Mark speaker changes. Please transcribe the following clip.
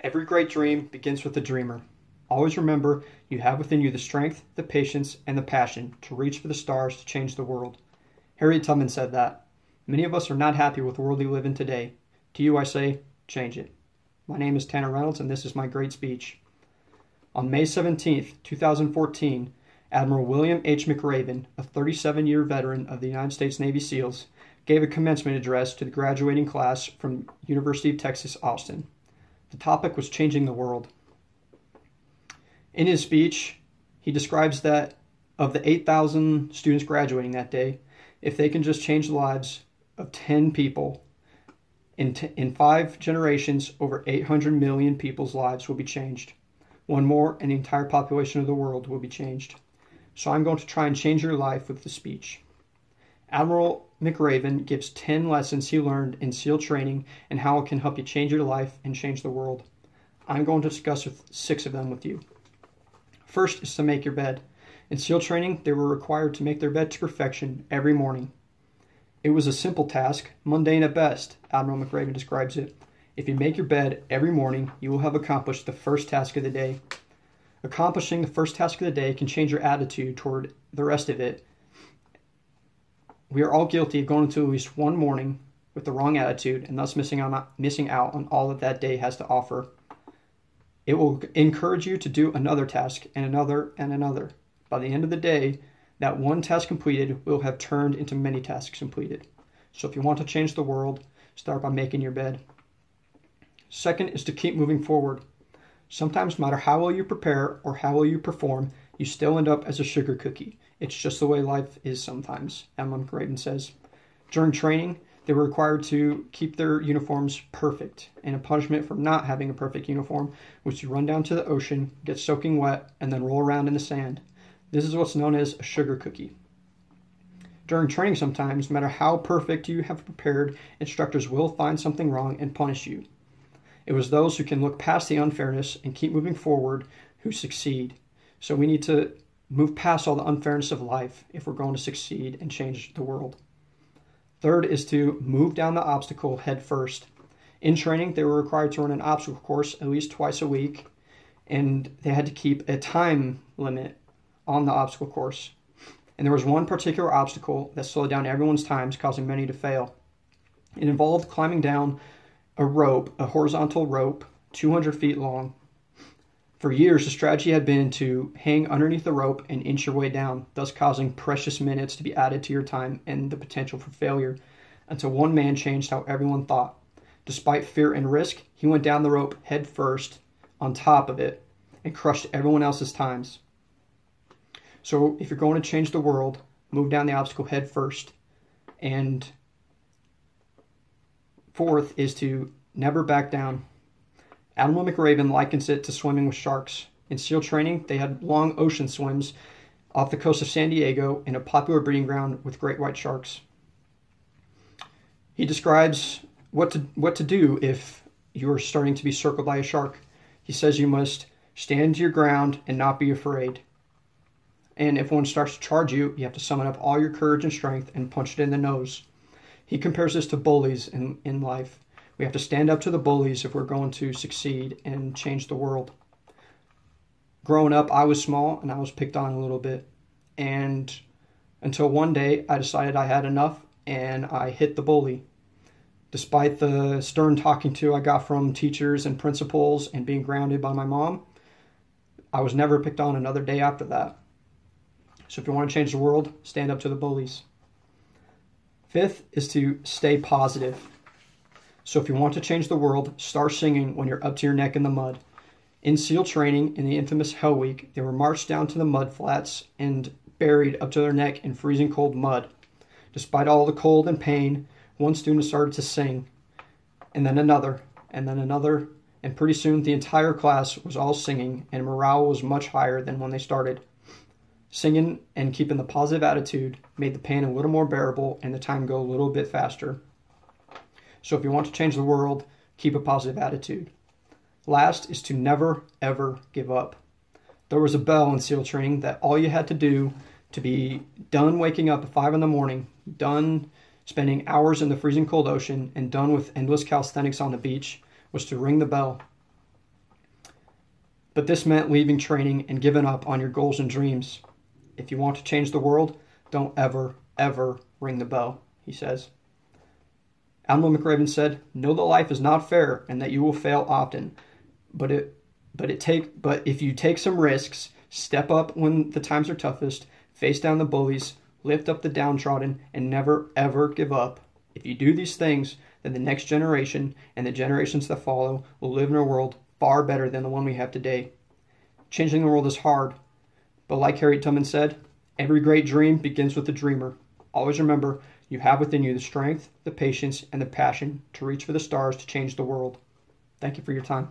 Speaker 1: Every great dream begins with a dreamer. Always remember you have within you the strength, the patience, and the passion to reach for the stars to change the world. Harriet Tubman said that. Many of us are not happy with the world we live in today. To you I say, change it. My name is Tanner Reynolds, and this is my great speech. On May 17, 2014, Admiral William H. McRaven, a 37-year veteran of the United States Navy SEALs, gave a commencement address to the graduating class from University of Texas, Austin. The topic was changing the world. In his speech, he describes that of the 8,000 students graduating that day, if they can just change the lives of 10 people, in 5 generations, over 800 million people's lives will be changed. One more, and the entire population of the world will be changed. So I'm going to try and change your life with the speech. Admiral McRaven gives 10 lessons he learned in SEAL training and how it can help you change your life and change the world. I'm going to discuss 6 of them with you. First is to make your bed. In SEAL training, they were required to make their bed to perfection every morning. It was a simple task, mundane at best, Admiral McRaven describes it. If you make your bed every morning, you will have accomplished the first task of the day. Accomplishing the first task of the day can change your attitude toward the rest of it. We are all guilty of going into at least one morning with the wrong attitude and thus missing out on all that day has to offer. It will encourage you to do another task and another and another. By the end of the day, that one task completed will have turned into many tasks completed. So if you want to change the world, start by making your bed. Second is to keep moving forward. Sometimes no matter how well you prepare or how well you perform, you still end up as a sugar cookie. It's just the way life is sometimes, Admiral McRaven says. During training, they were required to keep their uniforms perfect, and a punishment for not having a perfect uniform was to run down to the ocean, get soaking wet, and then roll around in the sand. This is what's known as a sugar cookie. During training sometimes, no matter how perfect you have prepared, instructors will find something wrong and punish you. It was those who can look past the unfairness and keep moving forward who succeed. So we need to move past all the unfairness of life if we're going to succeed and change the world. Third is to move down the obstacle head first. In training, they were required to run an obstacle course at least twice a week, and they had to keep a time limit on the obstacle course. And there was one particular obstacle that slowed down everyone's times, causing many to fail. It involved climbing down a rope, a horizontal rope, 200 feet long. For years, the strategy had been to hang underneath the rope and inch your way down, thus causing precious minutes to be added to your time and the potential for failure, until one man changed how everyone thought. Despite fear and risk, he went down the rope head first, on top of it, and crushed everyone else's times. So if you're going to change the world, move down the obstacle head first. And fourth is to never back down. Admiral McRaven likens it to swimming with sharks. In SEAL training, they had long ocean swims off the coast of San Diego in a popular breeding ground with great white sharks. He describes what to do if you're starting to be circled by a shark. He says you must stand your ground and not be afraid. And if one starts to charge you, you have to summon up all your courage and strength and punch it in the nose. He compares this to bullies in life. We have to stand up to the bullies if we're going to succeed and change the world. Growing up, I was small and I was picked on a little bit. And until one day, I decided I had enough and I hit the bully. Despite the stern talking to I got from teachers and principals and being grounded by my mom, I was never picked on another day after that. So if you want to change the world, stand up to the bullies. Fifth is to stay positive. So if you want to change the world, start singing when you're up to your neck in the mud. In SEAL training, in the infamous Hell Week, they were marched down to the mud flats and buried up to their neck in freezing cold mud. Despite all the cold and pain, one student started to sing, and then another, and pretty soon the entire class was all singing, and morale was much higher than when they started. Singing and keeping the positive attitude made the pain a little more bearable and the time go a little bit faster. So if you want to change the world, keep a positive attitude. Last is to never, ever give up. There was a bell in SEAL training that all you had to do to be done waking up at 5 in the morning, done spending hours in the freezing cold ocean, and done with endless calisthenics on the beach was to ring the bell. But this meant leaving training and giving up on your goals and dreams. If you want to change the world, don't ever, ever ring the bell, he says. Admiral McRaven said, "Know that life is not fair and that you will fail often. But if you take some risks, step up when the times are toughest, face down the bullies, lift up the downtrodden, and never, ever give up. If you do these things, then the next generation and the generations that follow will live in a world far better than the one we have today." Changing the world is hard, but like Harriet Tubman said, every great dream begins with a dreamer. Always remember, you have within you the strength, the patience, and the passion to reach for the stars to change the world. Thank you for your time.